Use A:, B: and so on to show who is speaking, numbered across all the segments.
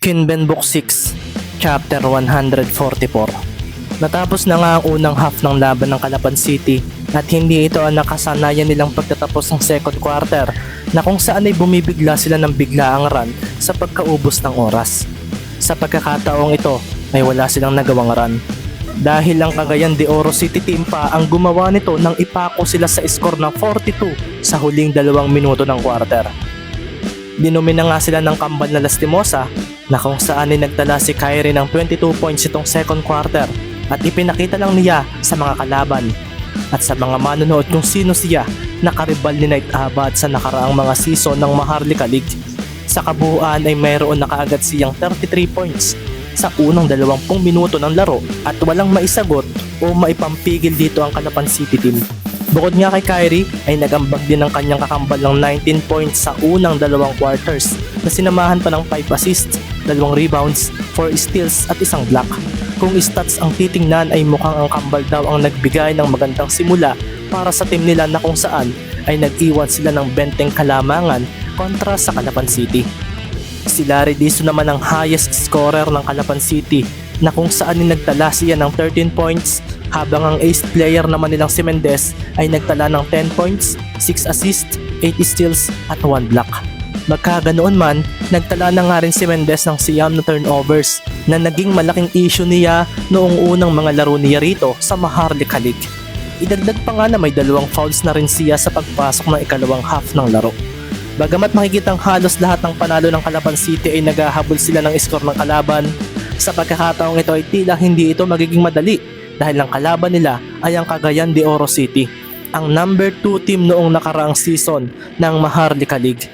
A: Kinben Book 6, Chapter 144. Natapos na nga ang unang half ng laban ng Calapan City at hindi ito ang nakasanayan nilang pagtatapos ng second quarter na kung saan ay bumibigla sila ng biglaang run sa pagkaubos ng oras. Sa pagkakataong ito ay wala silang nagawang run. Dahil ang Cagayan de Oro City team pa ang gumawa nito nang ipako sila sa score ng 42 sa huling 2 minuto ng quarter. Dinumi na nga sila ng kambal na Lastimosa na kung saan ay nagtala si Kyrie ng 22 points itong second quarter at ipinakita lang niya sa mga kalaban at sa mga manonood kung sino siya na karibal ni Knight Abad sa nakaraang mga season ng Maharlika League. Sa kabuuan ay mayroon na kaagad siyang 33 points sa unang 20 minuto ng laro at walang maisagot o maipampigil dito ang Calapan City team. Bukod nga kay Kyrie ay nagambag din ng kanyang kakambal ng 19 points sa unang 2 quarters na sinamahan pa ng 5 assists, 2 rebounds, 4 steals at 1 block. Kung stats ang titingnan ay mukhang ang kambal daw ang nagbigay ng magandang simula para sa team nila na kung saan ay nag-iwan sila ng 20 kalamangan kontra sa Calapan City. Si Larry Dizon naman ang highest scorer ng Calapan City na kung saan ay nagtala siya ng 13 points habang ang ace player naman nilang si Mendez ay nagtala ng 10 points, 6 assists, 8 steals at 1 block. Magkaganoon man, nagtala na nga rin si Mendez ng siyam na turnovers na naging malaking issue niya noong unang mga laro niya rito sa Maharlika League. Idagdag pa nga na may 2 fouls na rin siya sa pagpasok ng ikalawang half ng laro. Bagamat makikitang halos lahat ng panalo ng Calapan City ay naghahabol sila ng score ng kalaban, sa pagkakataong ito ay tila hindi ito magiging madali dahil ang kalaban nila ay ang Cagayan de Oro City, ang number 2 team noong nakaraang season ng Maharlika League.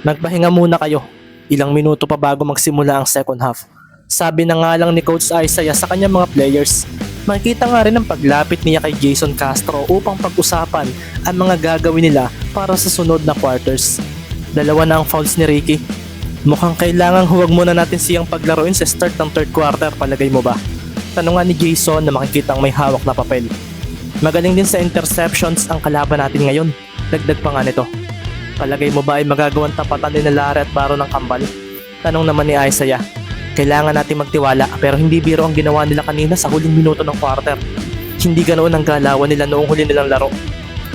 A: Magpahinga muna kayo, ilang minuto pa bago magsimula ang second half. Sabi na nga lang ni Coach Isaiah sa kanyang mga players, makikita nga rin ang paglapit niya kay Jason Castro upang pag-usapan ang mga gagawin nila para sa sunod na quarters. 2 na ang fouls ni Ricky. Mukhang kailangan huwag muna natin siyang paglaruin sa start ng third quarter, palagay mo ba? Tanungan ni Jason na makikitang may hawak na papel. Magaling din sa interceptions ang kalaban natin ngayon. Dagdag pa nga nito. Palagay mo ba ay magagawang tapatan din na Larry at Baro ng kambal? Tanong naman ni Isaiah. Kailangan natin magtiwala pero hindi biro ang ginawa nila kanina sa huling minuto ng quarter. Hindi ganoon ang galawan nila noong huli nilang laro.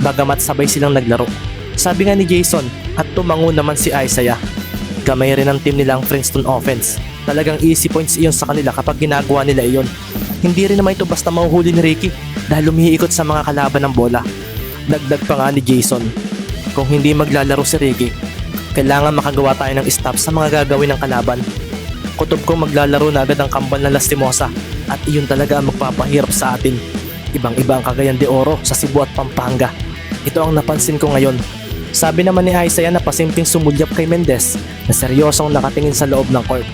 A: Bagamat sabay silang naglaro. Sabi nga ni Jason at tumango naman si Isaiah. Gamay rin ang team nila ang Princeton offense. Talagang easy points iyon sa kanila kapag ginagawa nila iyon. Hindi rin naman ito basta mahuhuli ni Ricky dahil umiikot sa mga kalaban ng bola. Dagdag pa nga ni Jason. Kung hindi maglalaro si Ricky, kailangan makagawa tayo ng stop sa mga gagawin ng kalaban. Kutob kong maglalaro na agad ang kambal na Lastimosa at iyon talaga ang magpapahirap sa atin. Ibang-iba ang Cagayan de Oro sa Cebu at Pampanga. Ito ang napansin ko ngayon. Sabi naman ni Isaiah na pasimpleng sumulyap kay Mendez na seryosong nakatingin sa loob ng court.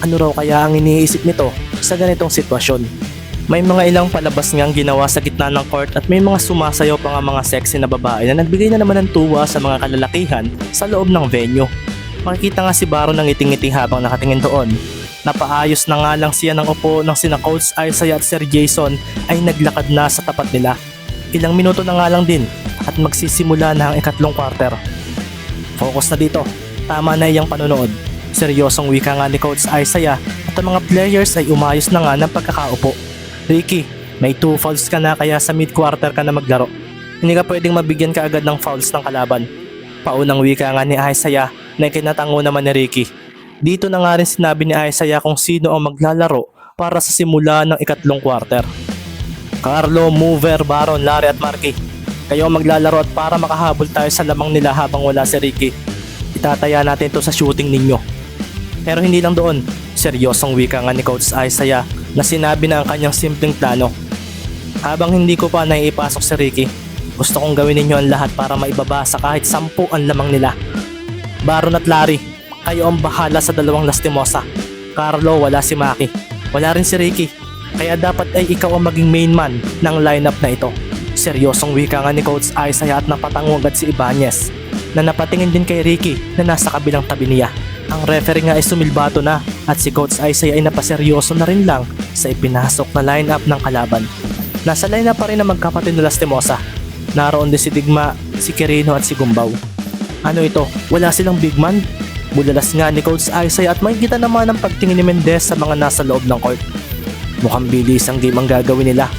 A: Ano raw kaya ang iniisip nito sa ganitong sitwasyon? May mga ilang palabas ngang ginawa sa gitna ng court at may mga sumasayaw pa nga mga sexy na babae na nagbigay na naman ng tuwa sa mga kalalakihan sa loob ng venue. Makikita nga si Baro ng ngiti-ngiti habang nakatingin doon. Napaayos na nga lang siya ng upo ng sina Coach Isaiah at Sir Jason ay naglakad na sa tapat nila. Ilang minuto na nga lang din at magsisimula na ang ikatlong quarter. Focus na dito, tama na iyang panonood. Seryosong wika nga ni Coach Isaiah at ang mga players ay umayos na nga ng pagkakaupo. Ricky, may 2 fouls ka na kaya sa mid-quarter ka na maglaro. Hindi ka pwedeng mabigyan ka agad ng fouls ng kalaban. Paunang wika nga ni Isaiah na kinatango naman ni Ricky. Dito na nga rin sinabi ni Isaiah kung sino ang maglalaro para sa simula ng ikatlong quarter. Carlo, Mover, Baron, Larry at Marky. Kayo ang maglalaro at para makahabol tayo sa lamang nila habang wala si Ricky. Itataya natin ito sa shooting ninyo. Pero hindi lang doon, seryosong wika nga ni Coach Isaiah na sinabi na ang kanyang simpleng plano. Habang hindi ko pa naiipasok si Ricky, gusto kong gawin ninyo ang lahat para maibaba sa kahit 10 ang lamang nila. Baron at Larry, kayo ang bahala sa 2 Lastimosa. Carlo, wala si Maki. Wala rin si Ricky. Kaya dapat ay ikaw ang maging main man ng lineup na ito. Seryosong wika nga ni Coach Isaiah at napatango agad si Ibanez na napatingin din kay Ricky na nasa kabilang tabi niya. Ang referee nga ay sumilbato na at si Coach Isaiah ay napaseryoso na rin lang sa ipinasok na lineup ng kalaban. Nasa lineup pa rin ang magkapatid na Lastimosa. Naroon din si Digma, si Quirino at si Gumbaw. Ano ito? Wala silang big man? Bulalas nga ni Coach Isaiah at makikita naman ang pagtingin ni Mendez sa mga nasa loob ng court. Mukhang bilis ang game ang gagawin nila.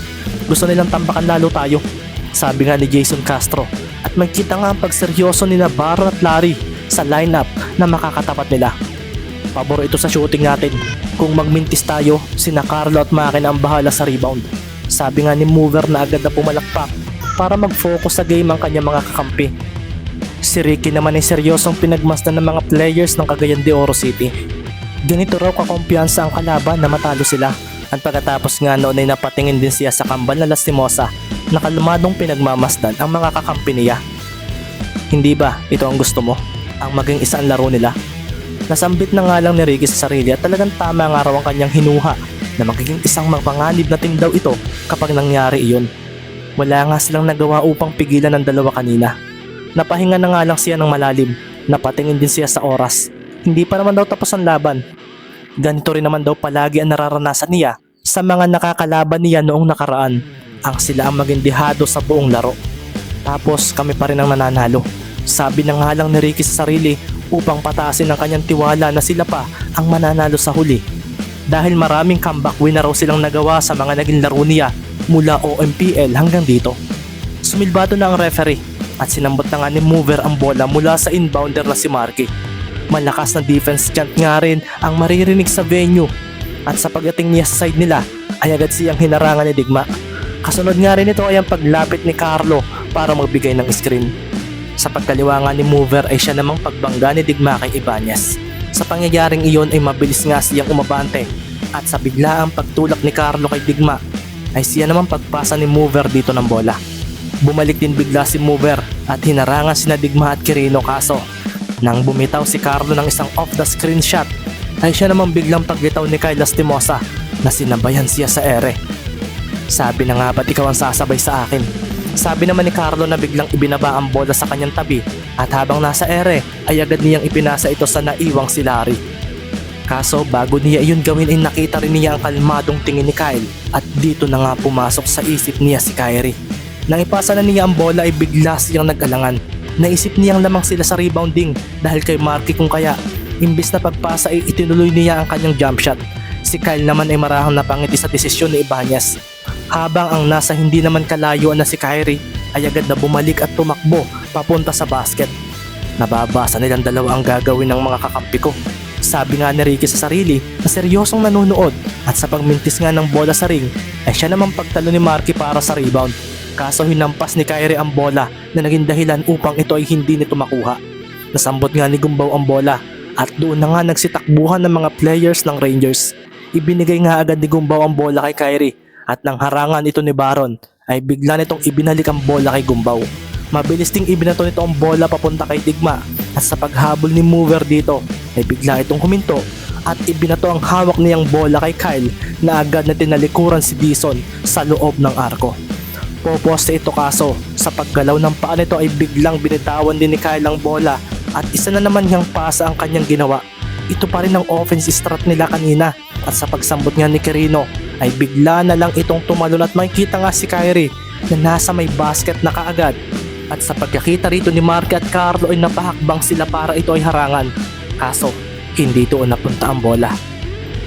A: Gusto nilang tambakan lalo tayo, sabi nga ni Jason Castro. At makikita nga ang pagseryoso nila Baron at Larry sa lineup na makakatapat nila. Pabor ito sa shooting natin. Kung magmintis tayo, sina Carlo at Makin ang bahala sa rebound. Sabi nga ni Mover na agad na pumalakpak para mag-focus sa game ang kanyang mga kakampi. Si Ricky naman ay seryosong pinagmasdan ng mga players ng Cagayan de Oro City. Ganito raw kakumpiyansa ang kalaban na matalo sila. At pagkatapos nga noon ay napatingin din siya sa kambal na Lastimosa na kalmadong pinagmamasdan ang mga kakampi niya. Hindi ba ito ang gusto mo? Ang maging isa ang laro nila? Nasambit na nga lang ni Ricky sa sarili at talagang tama nga raw ang kanyang hinuha na magiging isang magpanganib na team daw ito kapag nangyari iyon. Wala nga silang nagawa upang pigilan ng dalawa kanina. Napahinga na nga lang siya ng malalim. Napatingin din siya sa oras. Hindi pa naman daw tapos ang laban. Ganito rin naman daw palagi ang nararanasan niya sa mga nakakalaban niya noong nakaraan. Ang sila ang maging dihado sa buong laro. Tapos kami pa rin ang nananalo. Sabi na nga lang ni Ricky sa sarili upang pataasin ang kanyang tiwala na sila pa ang mananalo sa huli. Dahil maraming comeback win na raw silang nagawa sa mga naging laro niya mula OMPL hanggang dito. Sumilbato na ang referee at sinambot na nga ni Mover ang bola mula sa inbounder na si Marky. Malakas na defense chant nga rin ang maririnig sa venue at sa pagdating niya sa side nila ay agad siyang hinarangan ni Digma. Kasunod nga rin ito ay ang paglapit ni Carlo para magbigay ng screen. Sa pagkaliwa nga ni Mover ay siya namang pagbangga ni Digma kay Ibanez. Sa pangyayaring iyon ay mabilis nga siyang umabante at sa biglaang pagtulak ni Carlo kay Digma ay siya namang pagpasa ni Mover dito ng bola. Bumalik din bigla si Mover at hinarangan sina Digma at Quirino kaso nang bumitaw si Carlo ng isang off the screen shot ay siya namang biglang pagbitaw ni Kyle Lastimosa na sinabayan siya sa ere. Sabi na nga ba't ikaw ang sasabay sa akin? Sabi naman ni Carlo na biglang ibinaba ang bola sa kanyang tabi at habang nasa ere ay agad niyang ipinasa ito sa naiwang si Larry. Kaso bago niya iyon gawin ay nakita rin niya ang kalmadong tingin ni Kyle at dito na nga pumasok sa isip niya si Kyrie. Nang ipasa na niya ang bola ay bigla siyang nag-alangan. Naisip niyang lamang sila sa rebounding dahil kay Marky kung kaya imbis na pagpasa ay itinuloy niya ang kanyang jump shot. Si Kyle naman ay marahang napangiti sa desisyon ni Ibanez. Habang ang nasa hindi naman kalayuan na si Kyrie ay agad na bumalik at tumakbo papunta sa basket. Nababasa nilang dalawa ang gagawin ng mga kakampi ko. Sabi nga ni Ricky sa sarili na seryosong nanonood at sa pagmintis nga ng bola sa ring ay siya namang pagtalo ni Marky para sa rebound. Kaso hinampas ni Kyrie ang bola na naging dahilan upang ito ay hindi nito makuha. Nasambot nga ni Gumbaw ang bola at doon na nga nagsitakbuhan ng mga players ng Rangers. Ibinigay nga agad ni Gumbaw ang bola kay Kyrie at nang harangan ito ni Baron ay bigla nitong ibinalik ang bola kay Gumbaw. Mabilis ding ibinato nito ang bola papunta kay Digma at sa paghabol ni Mover dito ay bigla itong huminto at ibinato ang hawak niyang bola kay Kyle na agad na tinalikuran si Dison sa loob ng arko. Poposte ito kaso sa paggalaw ng paa nito ay biglang binitawan din ni Kyle ang bola at isa na naman niyang pasa ang kanyang ginawa. Ito pa rin ang offense strat nila kanina at sa pagsambot nga ni Quirino ay bigla na lang itong tumalon at makikita nga si Kyrie na nasa may basket na kaagad. At sa pagkakita rito ni Marky at Carlo ay napahakbang sila para ito ay harangan. Kaso hindi doon napunta ang bola.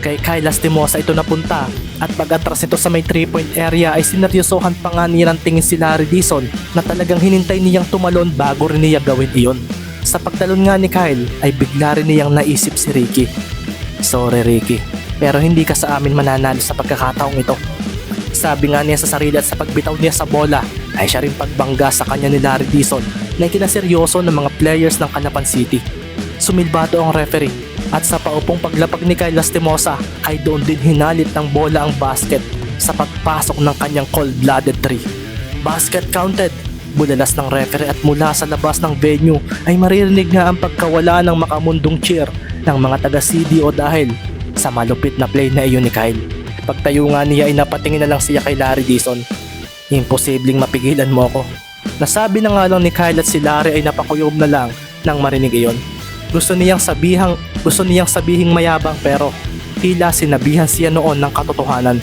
A: Kay Kyle Lastimosa ito napunta at pag-atras nito sa may 3-point area ay sineryosohan pa nga niya ng tingin si Larry Dison na talagang hinintay niyang tumalon bago rin niya gawin iyon. Sa pagtalon nga ni Kyle ay bigla rin niyang naisip si Ricky. Sorry Ricky, pero hindi ka sa amin mananalo sa pagkakataong ito. Sabi nga niya sa sarili at sa pagbitaw niya sa bola ay siya rin pagbangga sa kanya ni Larry Dison na ikinaseryoso ng mga players ng Calapan City. Sumilbato ang referee at sa paupong paglapag ni Kyle Lastimosa ay doon din hinalit ng bola ang basket sa pagpasok ng kanyang cold-blooded 3. Basket counted! Bulalas ng referee at mula sa labas ng venue ay maririnig nga ang pagkawala ng makamundong cheer ng mga taga-CDO dahil sa malupit na play na iyon ni Kyle. Pagtayo nga niya ay napatingin na lang siya kay Larry Dison. Imposibleng mapigilan mo ako. Nasabi na nga lang ni Kyle at si Larry ay napakuyob na lang nang marinig iyon. Gusto niyang sabihing mayabang pero tila sinabihan siya noon ng katotohanan.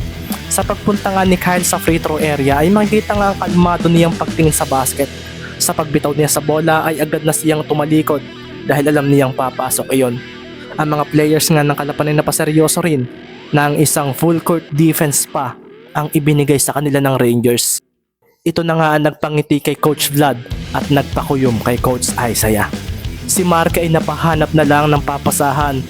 A: Sa pagpunta nga ni Kyle sa free throw area ay makikita nga ang kalmado niyang pagtingin sa basket. Sa pagbitaw niya sa bola ay agad na siyang tumalikod dahil alam niyang papasok iyon. Ang mga players nga ng Kalapan ay napaseryoso rin na ang isang full court defense pa ang ibinigay sa kanila ng Rangers. Ito na nga ang nagpangiti kay Coach Vlad at nagpakuyom kay Coach Isaiah. Si Marque ay napahanap na lang ng papasahan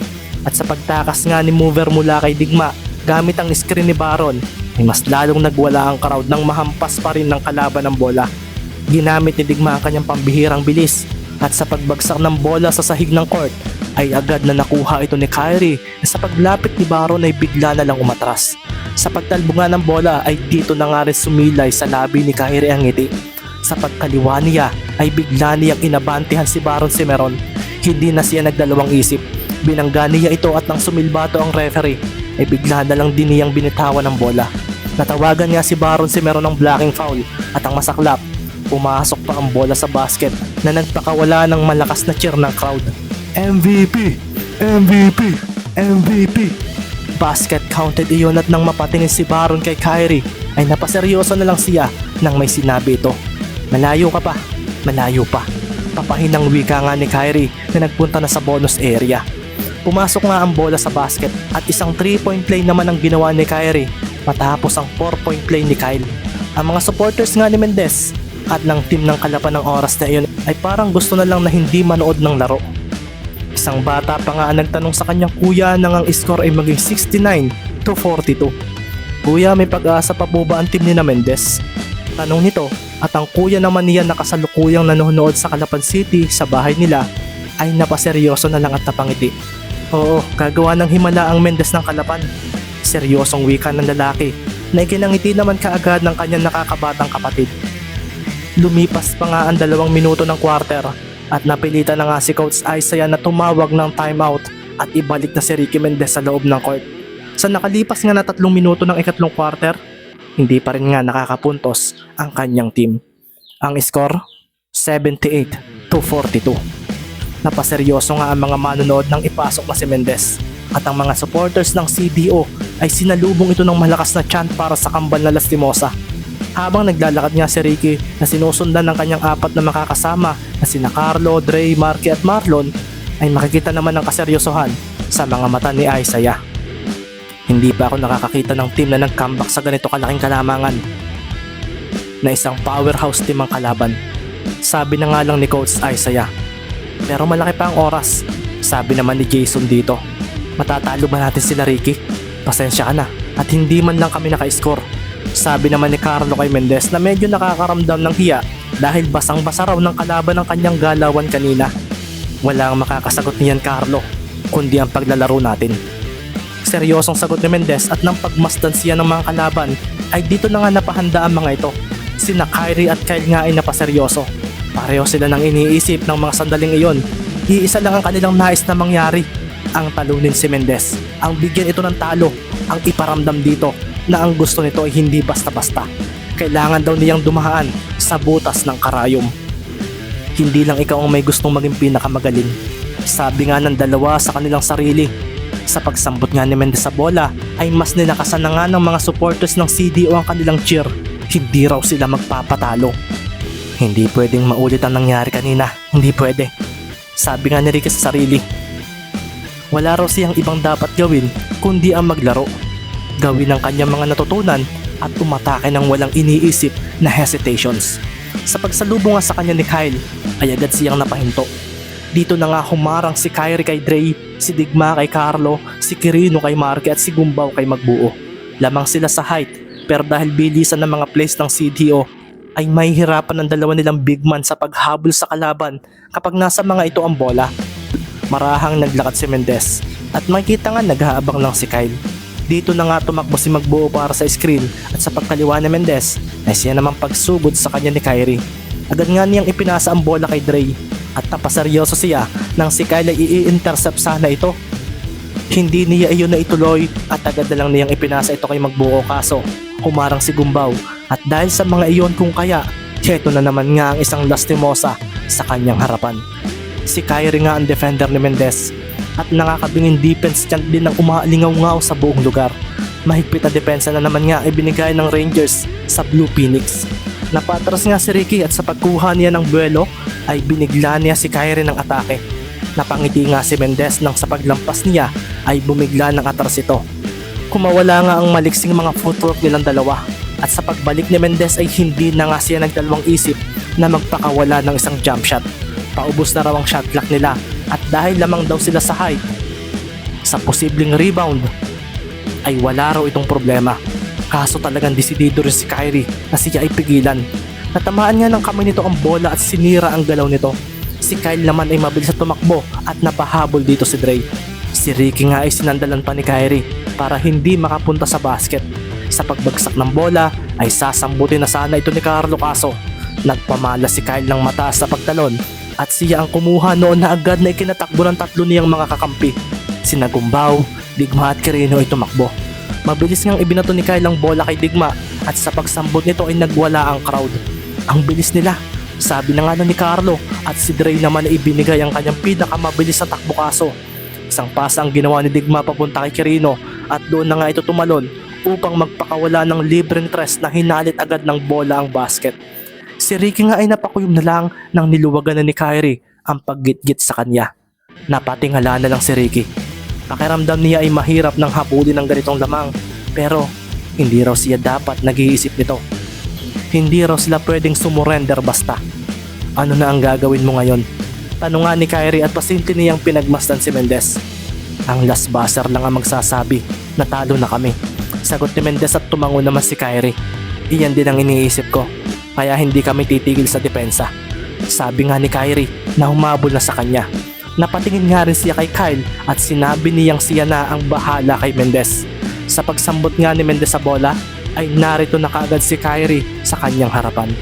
A: at sa pagtakas nga ni Mover mula kay Digma gamit ang screen ni Baron ay mas lalong nagwala ang crowd nang mahampas pa rin ng kalaban ng bola. Ginamit ni Digma ang kanyang pambihirang bilis at sa pagbagsak ng bola sa sahig ng court ay agad na nakuha ito ni Kyrie na sa paglapit ni Baron ay bigla na lang umatras. Sa pagtalbo nga ng bola ay dito na nga rin sumilay sa labi ni Kyrie ang ngiti. Sa pagkaliwa niya ay bigla niyang inabantihan si Baron Cimarron. Hindi na siya nagdalawang isip. Binangga niya ito at nang sumilbato ang referee ay bigla na lang din niyang binitawan ng bola. Natawagan nga si Baron Cimarron ng blocking foul at ang masaklap, pumasok pa ang bola sa basket na nagpakawala ng malakas na cheer ng crowd. MVP! MVP! MVP! Basket counted iyon at nang mapatingin si Baron kay Kyrie ay napaseryoso na lang siya nang may sinabi ito. Malayo ka pa, malayo pa. Papahinang wika nga ni Kyrie na nagpunta na sa bonus area. Pumasok nga ang bola sa basket at isang 3-point play naman ang ginawa ni Kyrie matapos ang 4-point play ni Kyle. Ang mga supporters nga ni Mendez at ng team ng Kalapan ng oras na iyon ay parang gusto na lang na hindi manood ng laro. Isang bata pa nga ang nagtanong sa kanyang kuya nang ang score ay maging 69-42. Kuya, may pag-asa pa po ba ang team ni na Mendez? Tanong nito at ang kuya naman niya na kasalukuyang nanonood sa Kalapan City sa bahay nila ay napaseryoso na lang at napangiti. Oo, gagawa ng himala ang Mendez ng Kalapan. Seryosong wika ng lalaki na ikinangiti naman kaagad ng kanyang nakakabatang kapatid. Lumipas pa nga ang 2 minuto ng quarter at napilitan na nga si Coach Isaiah na tumawag ng timeout at ibalik na si Ricky Mendez sa loob ng court. Sa nakalipas nga na 3 minuto ng ikatlong quarter, hindi pa rin nga nakakapuntos ang kanyang team. Ang score, 78-42. Napaseryoso nga ang mga manonood nang ipasok na si Mendez at ang mga supporters ng CDO ay sinalubong ito ng malakas na chant para sa kambal na Lastimosa. Habang naglalakad nga si Ricky na sinusundan ng kanyang 4 na makakasama na sina Carlo, Dre, Marky at Marlon ay makikita naman ng kaseryosohan sa mga mata ni Isaiah. Hindi pa ako nakakakita ng team na nag-comeback sa ganito kalaking kalamangan na isang powerhouse team ang kalaban. Sabi na nga lang ni Coach Isaiah. Pero malaki pa ang oras. Sabi naman ni Jason dito. Matatalo ba natin sila Ricky? Pasensya ka na at hindi man lang kami naka-score. Sabi naman ni Carlo kay Mendez na medyo nakakaramdam ng hiya dahil basang-basa raw ng kalaban ng kanyang galawan kanina. Wala ang makakasagot niyan Carlo, kundi ang paglalaro natin. Seryosong sagot ni Mendez at nang pagmasdan siya ng mga kalaban ay dito na nga napahanda ang mga ito. Sina Kyrie at Kyle nga ay napaseryoso. Pareho sila nang iniisip ng mga sandaling iyon. Iisa lang ang kanilang nais na mangyari, ang talunin si Mendez, ang bigyan ito ng talo, ang iparamdam dito na ang gusto nito ay hindi basta-basta. Kailangan daw niyang dumaan sa butas ng karayom. Hindi lang ikaw ang may gustong maging pinakamagaling. Sabi nga ng dalawa sa kanilang sarili. Sa pagsambot nga ni Mendez sa bola ay mas nilakasan na nga ng mga supporters ng CDO ang kanilang cheer. Hindi raw sila magpapatalo. Hindi pwedeng maulit ang nangyari kanina. Hindi pwede. Sabi nga ni Ricky sa sarili. Wala raw siyang ibang dapat gawin kundi ang maglaro. Gawin ang kanyang mga natutunan at umatake ng walang iniisip na hesitations. Sa pagsalubong nga sa kanya ni Kyle ay agad siyang napahinto. Dito na nga humarang si Kyrie kay Dre, si Digma kay Carlo, si Quirino kay Marky at si Gumbaw kay Magbuo. Lamang sila sa height pero dahil bilisan ng mga plays ng CDO ay may hirapan ng dalawa nilang big man sa paghabol sa kalaban kapag nasa mga ito ang bola. Marahang naglakad si Mendez at makikita nga naghahabang lang si Kyle. Dito na nga tumakbo si Magbuo para sa screen at sa pagkaliwa ni Mendez ay siya naman pagsugod sa kanya ni Kyrie. Agad nga niyang ipinasa ang bola kay Dre at napaseryoso siya nang si Kyle ay i-intercept sana ito. Hindi niya iyon na ituloy at agad na lang niyang ipinasa ito kay Magbuo kaso humarang si Gumbaw at dahil sa mga iyon kung kaya, heto na naman nga ang isang Lastimosa sa kanyang harapan. Si Kyrie nga ang defender ni Mendez at nakakabingin defense chant din ang umaalingaw-ngaw sa buong lugar. Mahigpit na depensa na naman nga ay binigay ng Rangers sa Blue Phoenix. Napatras nga si Ricky at sa pagkuha niya ng buwelo ay binigla niya si Kyrie ng atake. Napangiti nga si Mendez nang sa paglampas niya ay bumigla ng atras ito. Kumawala nga ang maliksing mga footwork nilang dalawa at sa pagbalik ni Mendez ay hindi na nga siya nagdalawang isip na magpakawala ng isang jump shot. Paubos na raw ang shot clock nila at dahil lamang daw sila sa height, sa posibleng rebound ay wala raw itong problema. Kaso talagang desidido rin si Kyrie na siya ay pigilan. Natamaan nga ng kamay nito ang bola at sinira ang galaw nito. Si Kyle naman ay mabilis na tumakbo at napahabol dito si Dre. Si Ricky nga ay sinandalan pa ni Kyrie para hindi makapunta sa basket. Sa pagbagsak ng bola ay sasambutin na sana ito ni Carlo kaso nagpamala si Kyle ng mataas sa pagtalon at siya ang kumuha noon na agad na ikinatakbo ng tatlo niyang mga kakampi. Sina Gumbao, Digma at Quirino ay tumakbo. Mabilis ngang ibinato ni Kyle ang bola kay Digma at sa pagsambot nito ay nagwala ang crowd. Ang bilis nila, sabi na nga ni Carlo at si Dre naman ay ibinigay ang kanyang pinakamabilis na takbo kaso isang pasa ang ginawa ni Digma papunta kay Quirino at doon na nga ito tumalon upang magpakawala ng libreng tres na hinalit agad ng bola ang basket. Si Ricky nga ay napakuyom na lang nang niluwagan na ni Kyrie ang paggitgit sa kanya. Napatingala na lang si Ricky. Pakiramdam niya ay mahirap nang habulin ng ganitong lamang pero hindi raw siya dapat nag-iisip nito. Hindi raw sila pwedeng sumurrender basta. Ano na ang gagawin mo ngayon? Tanong nga ni Kyrie at pasimple niyang pinagmasdan si Mendez. Ang last buzzer lang ang magsasabi na talo na kami. Sagot ni Mendez at tumango naman si Kyrie. Iyan din ang iniisip ko kaya hindi kami titigil sa depensa. Sabi nga ni Kyrie na humabol na sa kanya. Napatingin nga rin siya kay Kyle at sinabi niyang siya na ang bahala kay Mendez. Sa pagsambot nga ni Mendez sa bola ay narito na kaagad si Kyrie sa kanyang harapan.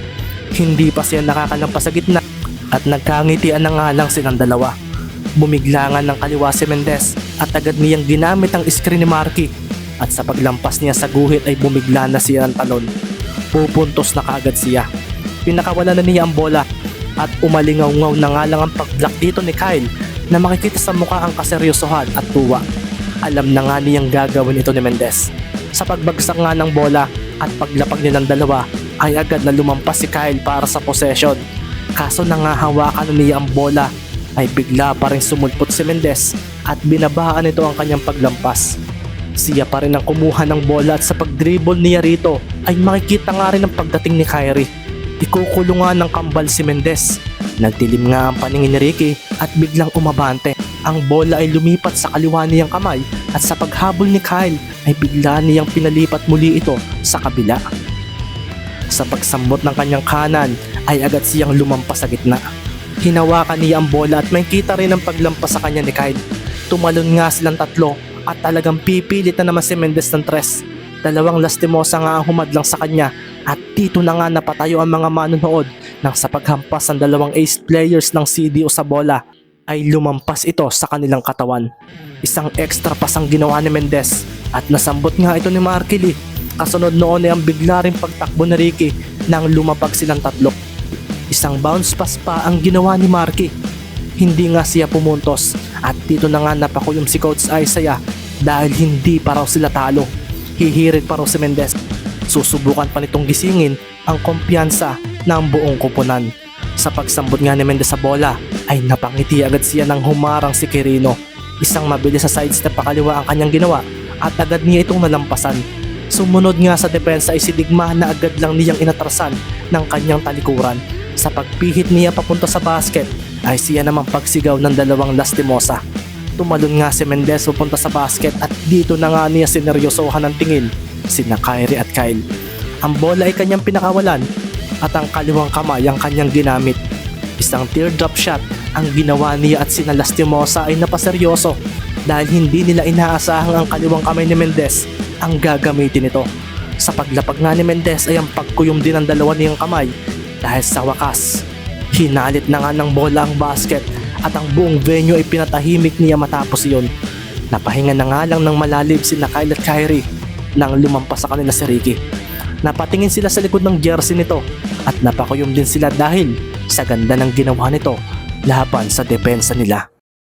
A: Hindi pa siya nakakalampas sa gitna at nagkangitian na nga lang silang dalawa. Bumigla nga ng kaliwa si Mendez at agad niyang ginamit ang screen ni Marky at sa paglampas niya sa guhit ay bumigla na siya ng talon. Pupuntos na kaagad siya. Pinakawala na niya ang bola at umalingaw-ngaw na nga lang ang pag-block dito ni Kyle na makikita sa mukha ang kaseryosohan at tuwa. Alam na nga niyang gagawin ito ni Mendez. Sa pagbagsak nga ng bola at paglapag nilang dalawa ay agad na lumampas si Kyle para sa possession. Kaso nangahawakan niya ang bola ay bigla pa rin sumulpot si Mendez at binabaan ito ang kanyang paglampas. Siya pa rin ang kumuha ng bola at sa pagdribble niya rito ay makikita nga rin ang pagdating ni Kyrie. Ikukulong nga ng kambal si Mendez. Nagtilim nga ang paningin ni Ricky at biglang umabante. Ang bola ay lumipat sa kaliwa niyang kamay at sa paghabol ni Kyle ay bigla niyang pinalipat muli ito sa kabila. Sa pagsambot ng kanyang kanan ay agad siyang lumampas sa gitna. Hinawakan niya ang bola at makikita rin ang paglampas sa kanya ni Kyle. Tumalon nga silang tatlo at talagang pipilit na naman si Mendez ng tres. Dalawang lastimosa nga ang humadlang sa kanya at dito na nga napatayo ang mga manonood nang sa paghampas ng dalawang ace players ng CDO sa bola ay lumampas ito sa kanilang katawan. Isang extra pass ang ginawa ni Mendez at nasambot nga ito ni Marky Lee. Kasunod noon ay ang bigla ring pagtakbo ni Ricky nang lumapag silang tatlo. Isang bounce pass pa ang ginawa ni Marky. Hindi nga siya pumuntos at dito na nga napakuyom si Coach Isaiah dahil hindi pa raw sila talo. Hihirit pa raw si Mendez. Susubukan pa nitong gisingin ang kumpiyansa ng buong kupunan. Sa pagsambot nga ni Mendez sa bola ay napangiti agad siya nang humarang si Quirino. Isang mabilis sa sidestep pakaliwa ang kanyang ginawa at agad niya itong nalampasan. Sumunod nga sa depensa ay si Digma na agad lang niyang inatrasan ng kanyang talikuran. Sa pagpihit niya papunta sa basket ay siya namang pagsigaw ng dalawang lastimosa. Tumalon nga si Mendez papunta sa basket at dito na nga niya sineryosohan ng tingin sina Kyrie at Kyle. Ang bola ay kanyang pinakawalan at ang kaliwang kamay ang kanyang ginamit. Isang teardrop shot ang ginawa niya at sina lastimosa ay napaseryoso dahil hindi nila inaasahang ang kaliwang kamay ni Mendez ang gagamitin nito. Sa paglapag nga ni Mendez ay ang pagkuyom din ng dalawa niyang kamay dahil sa wakas hinalit na nga ng bola ang basket at ang buong venue ay pinatahimik niya matapos iyon. Napahinga na nga lang ng malalim sina Kyle at Kyrie nang lumampas sa kanila si Ricky. Napatingin sila sa likod ng jersey nito at napakuyom din sila dahil sa ganda ng ginawa nito laban sa depensa nila.